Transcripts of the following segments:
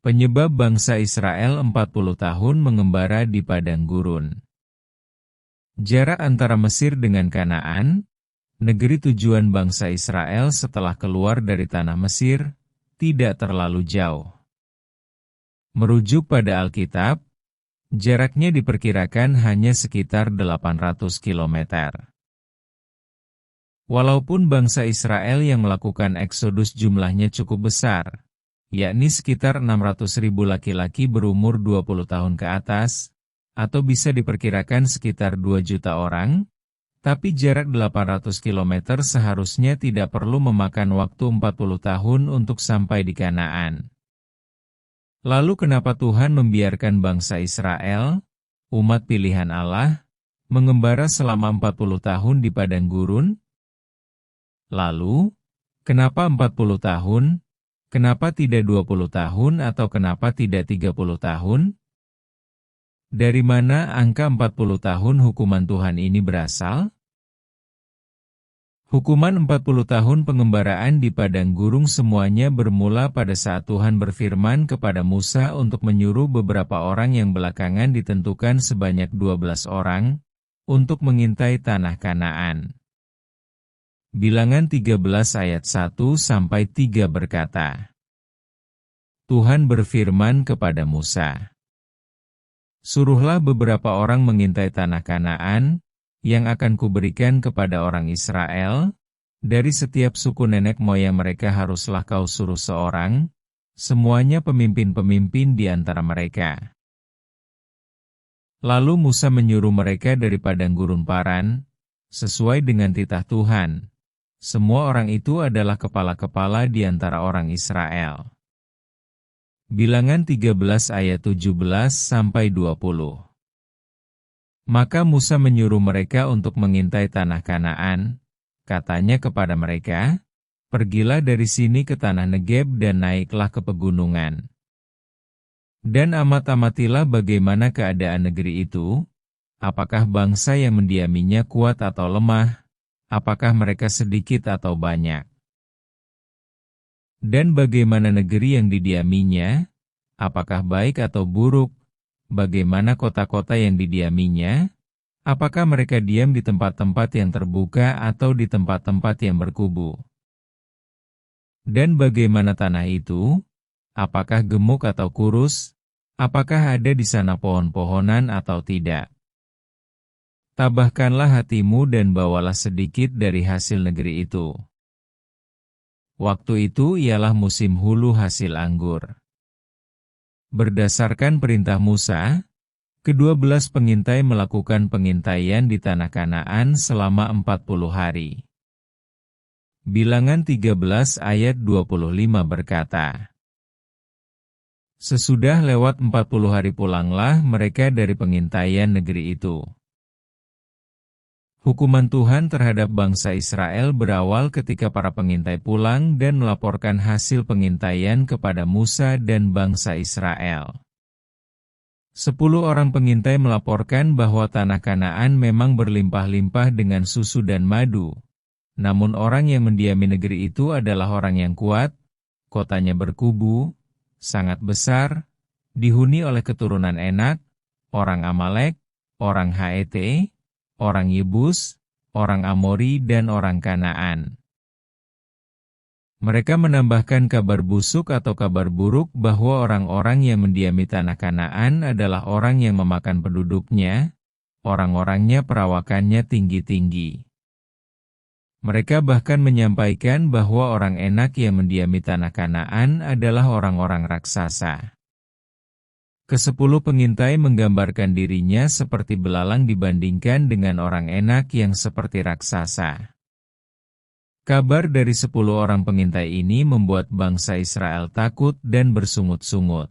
Penyebab bangsa Israel 40 tahun mengembara di padang gurun. Jarak antara Mesir dengan Kanaan, negeri tujuan bangsa Israel setelah keluar dari tanah Mesir, tidak terlalu jauh. Merujuk pada Alkitab, jaraknya diperkirakan hanya sekitar 800 km. Walaupun bangsa Israel yang melakukan eksodus jumlahnya cukup besar, yakni sekitar 600.000 laki-laki berumur 20 tahun ke atas, atau bisa diperkirakan sekitar 2 juta orang, tapi jarak 800 km seharusnya tidak perlu memakan waktu 40 tahun untuk sampai di Kanaan. Lalu kenapa Tuhan membiarkan bangsa Israel, umat pilihan Allah, mengembara selama 40 tahun di padang gurun? Lalu, kenapa 40 tahun? Kenapa tidak 20 tahun atau kenapa tidak 30 tahun? Dari mana angka 40 tahun hukuman Tuhan ini berasal? Hukuman 40 tahun pengembaraan di padang gurun semuanya bermula pada saat Tuhan berfirman kepada Musa untuk menyuruh beberapa orang yang belakangan ditentukan sebanyak 12 orang, untuk mengintai tanah Kanaan. Bilangan 13 ayat 1-3 berkata, Tuhan berfirman kepada Musa, "Suruhlah beberapa orang mengintai tanah Kanaan, yang akan kuberikan kepada orang Israel, dari setiap suku nenek moyang mereka haruslah kau suruh seorang, semuanya pemimpin-pemimpin di antara mereka." Lalu Musa menyuruh mereka dari padang gurun Paran, sesuai dengan titah Tuhan. Semua orang itu adalah kepala-kepala di antara orang Israel. Bilangan 13 ayat 17-20. Maka Musa menyuruh mereka untuk mengintai tanah Kanaan. Katanya kepada mereka, "Pergilah dari sini ke tanah Negeb dan naiklah ke pegunungan. Dan amat-amatilah bagaimana keadaan negeri itu, apakah bangsa yang mendiaminya kuat atau lemah, apakah mereka sedikit atau banyak. Dan bagaimana negeri yang didiaminya, apakah baik atau buruk, bagaimana kota-kota yang didiaminya, apakah mereka diam di tempat-tempat yang terbuka atau di tempat-tempat yang berkubu. Dan bagaimana tanah itu, apakah gemuk atau kurus, apakah ada di sana pohon-pohonan atau tidak. Tabahkanlah hatimu dan bawalah sedikit dari hasil negeri itu." Waktu itu ialah musim hulu hasil anggur. Berdasarkan perintah Musa, ke-12 pengintai melakukan pengintaian di tanah Kanaan selama 40 hari. Bilangan 13 ayat 25 berkata, "Sesudah lewat 40 hari pulanglah mereka dari pengintaian negeri itu." Hukuman Tuhan terhadap bangsa Israel berawal ketika para pengintai pulang dan melaporkan hasil pengintaian kepada Musa dan bangsa Israel. 10 orang pengintai melaporkan bahwa tanah Kanaan memang berlimpah-limpah dengan susu dan madu. Namun orang yang mendiami negeri itu adalah orang yang kuat, kotanya berkubu, sangat besar, dihuni oleh keturunan Enak, orang Amalek, orang Het, orang Yebus, orang Amori dan orang Kanaan. Mereka menambahkan kabar busuk atau kabar buruk bahwa orang-orang yang mendiami tanah Kanaan adalah orang yang memakan penduduknya, orang-orangnya perawakannya tinggi-tinggi. Mereka bahkan menyampaikan bahwa orang Enak yang mendiami tanah Kanaan adalah orang-orang raksasa. Ke-10 pengintai menggambarkan dirinya seperti belalang dibandingkan dengan orang Enak yang seperti raksasa. Kabar dari 10 orang pengintai ini membuat bangsa Israel takut dan bersungut-sungut.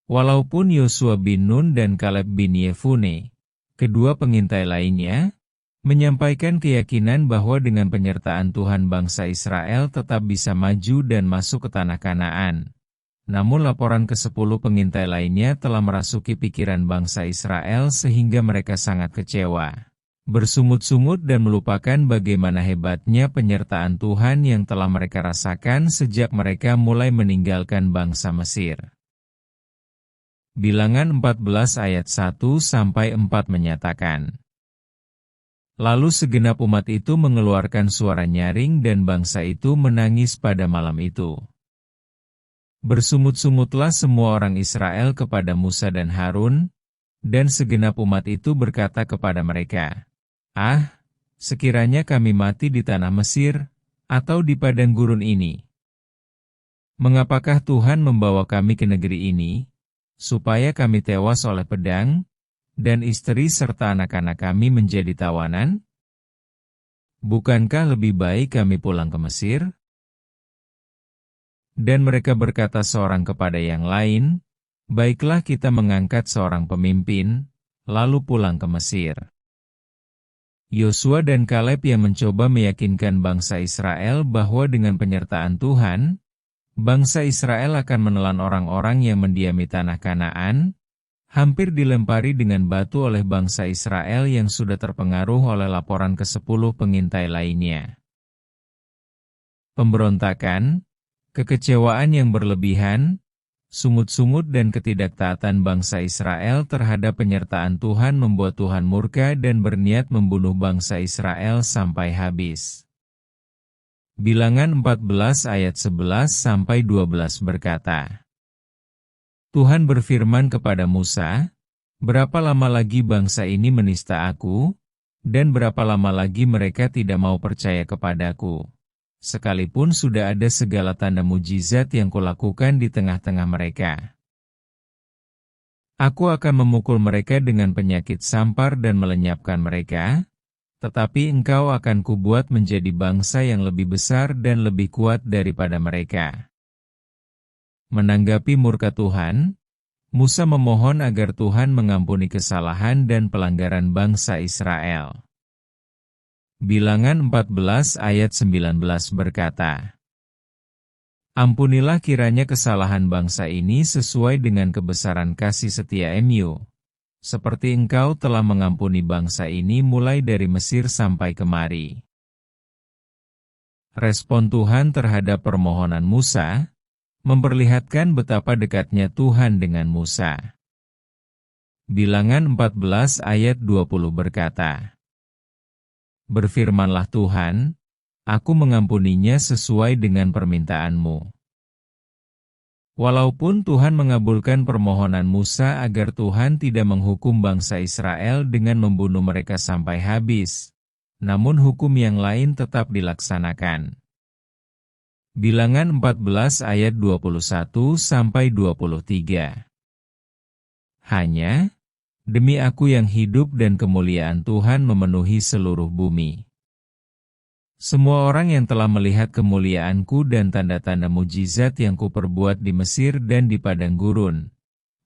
Walaupun Yosua bin Nun dan Kaleb bin Yefune, kedua pengintai lainnya, menyampaikan keyakinan bahwa dengan penyertaan Tuhan bangsa Israel tetap bisa maju dan masuk ke tanah Kanaan. Namun laporan ke-10 pengintai lainnya telah merasuki pikiran bangsa Israel sehingga mereka sangat kecewa. bersungut-sungut dan melupakan bagaimana hebatnya penyertaan Tuhan yang telah mereka rasakan sejak mereka mulai meninggalkan bangsa Mesir. Bilangan 14 ayat 1-4 menyatakan, lalu segenap umat itu mengeluarkan suara nyaring dan bangsa itu menangis pada malam itu. Bersungut-sungutlah semua orang Israel kepada Musa dan Harun, dan segenap umat itu berkata kepada mereka, ah, sekiranya kami mati di tanah Mesir, atau di padang gurun ini. Mengapakah Tuhan membawa kami ke negeri ini, supaya kami tewas oleh pedang, dan istri serta anak-anak kami menjadi tawanan? Bukankah lebih baik kami pulang ke Mesir? Dan mereka berkata seorang kepada yang lain, baiklah kita mengangkat seorang pemimpin, lalu pulang ke Mesir. Yosua dan Kaleb yang mencoba meyakinkan bangsa Israel bahwa dengan penyertaan Tuhan, bangsa Israel akan menelan orang-orang yang mendiami tanah Kanaan, hampir dilempari dengan batu oleh bangsa Israel yang sudah terpengaruh oleh laporan ke-10 pengintai lainnya. Pemberontakan, kekecewaan yang berlebihan, sungut-sungut dan ketidaktaatan bangsa Israel terhadap penyertaan Tuhan membuat Tuhan murka dan berniat membunuh bangsa Israel sampai habis. Bilangan 14 ayat 11-12 berkata, Tuhan berfirman kepada Musa, berapa lama lagi bangsa ini menista aku, dan berapa lama lagi mereka tidak mau percaya kepadaku? Sekalipun sudah ada segala tanda mujizat yang kulakukan di tengah-tengah mereka. Aku akan memukul mereka dengan penyakit sampar dan melenyapkan mereka, tetapi engkau akan kubuat menjadi bangsa yang lebih besar dan lebih kuat daripada mereka. Menanggapi murka Tuhan, Musa memohon agar Tuhan mengampuni kesalahan dan pelanggaran bangsa Israel. Bilangan 14 ayat 19 berkata, ampunilah kiranya kesalahan bangsa ini sesuai dengan kebesaran kasih setia Mu, seperti engkau telah mengampuni bangsa ini mulai dari Mesir sampai kemari. Respon Tuhan terhadap permohonan Musa, memperlihatkan betapa dekatnya Tuhan dengan Musa. Bilangan 14 ayat 20 berkata, berfirmanlah Tuhan, aku mengampuninya sesuai dengan permintaanmu. Walaupun Tuhan mengabulkan permohonan Musa agar Tuhan tidak menghukum bangsa Israel dengan membunuh mereka sampai habis, namun hukum yang lain tetap dilaksanakan. Bilangan 14 ayat 21-23. Hanya, demi aku yang hidup dan kemuliaan Tuhan memenuhi seluruh bumi. Semua orang yang telah melihat kemuliaanku dan tanda-tanda mujizat yang kuperbuat di Mesir dan di padang gurun,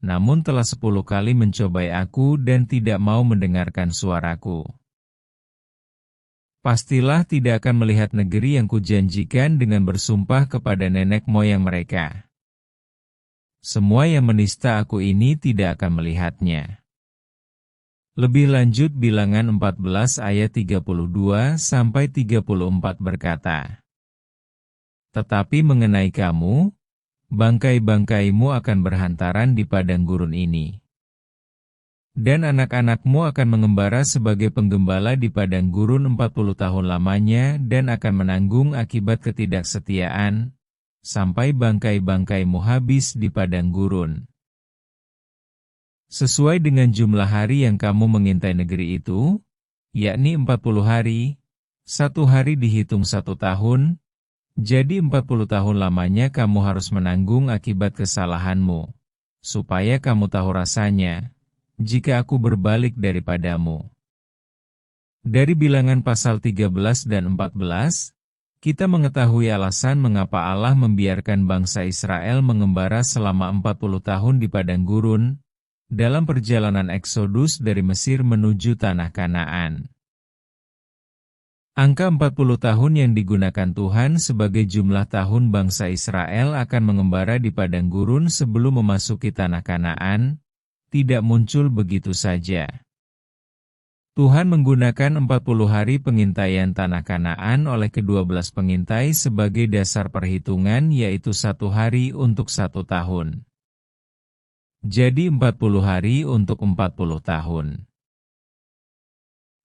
namun telah 10 kali mencobai aku dan tidak mau mendengarkan suaraku. Pastilah tidak akan melihat negeri yang kujanjikan dengan bersumpah kepada nenek moyang mereka. Semua yang menista aku ini tidak akan melihatnya. Lebih lanjut bilangan 14 ayat 32-34 berkata, tetapi mengenai kamu, bangkai-bangkaimu akan berhantaran di padang gurun ini. Dan anak-anakmu akan mengembara sebagai penggembala di padang gurun 40 tahun lamanya dan akan menanggung akibat ketidaksetiaan, sampai bangkai-bangkaimu habis di padang gurun. Sesuai dengan jumlah hari yang kamu mengintai negeri itu, yakni 40 hari, 1 hari dihitung 1 tahun, jadi 40 tahun lamanya kamu harus menanggung akibat kesalahanmu, supaya kamu tahu rasanya, jika aku berbalik daripadamu. Dari bilangan pasal 13 dan 14, kita mengetahui alasan mengapa Allah membiarkan bangsa Israel mengembara selama 40 tahun di padang gurun, dalam perjalanan Eksodus dari Mesir menuju tanah Kanaan. Angka 40 tahun yang digunakan Tuhan sebagai jumlah tahun bangsa Israel akan mengembara di padang gurun sebelum memasuki tanah Kanaan, tidak muncul begitu saja. Tuhan menggunakan 40 hari pengintaian tanah Kanaan oleh ke-12 pengintai sebagai dasar perhitungan, yaitu 1 hari untuk 1 tahun. Jadi 40 hari untuk 40 tahun.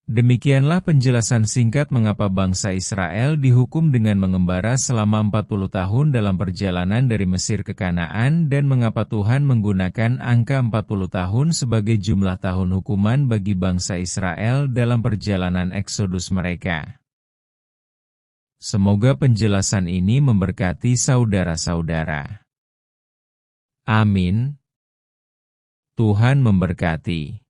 Demikianlah penjelasan singkat mengapa bangsa Israel dihukum dengan mengembara selama 40 tahun dalam perjalanan dari Mesir ke Kanaan dan mengapa Tuhan menggunakan angka 40 tahun sebagai jumlah tahun hukuman bagi bangsa Israel dalam perjalanan eksodus mereka. Semoga penjelasan ini memberkati saudara-saudara. Amin. Tuhan memberkati.